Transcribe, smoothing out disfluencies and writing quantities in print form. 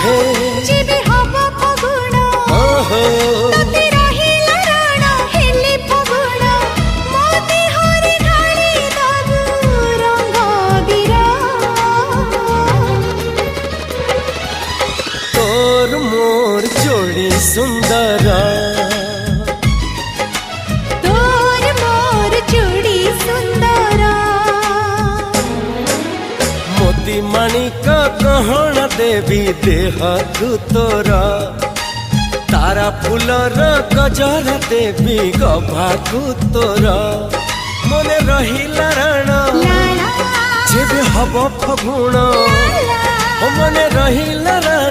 हे जेबे हवा फगुण तोते रहिला राण हेले फगुण मोती हरे ढाली दबु रंग बिरा तोर मोर जोड़ी सुंदर तोर मोर जोड़ी सुंदर मोती माणिक गहण देवी देह तोरा तारा फूलर गजर देवी गभाकु तोरा मने रहिला राण जेबे हब फगुण मने रहिला राण।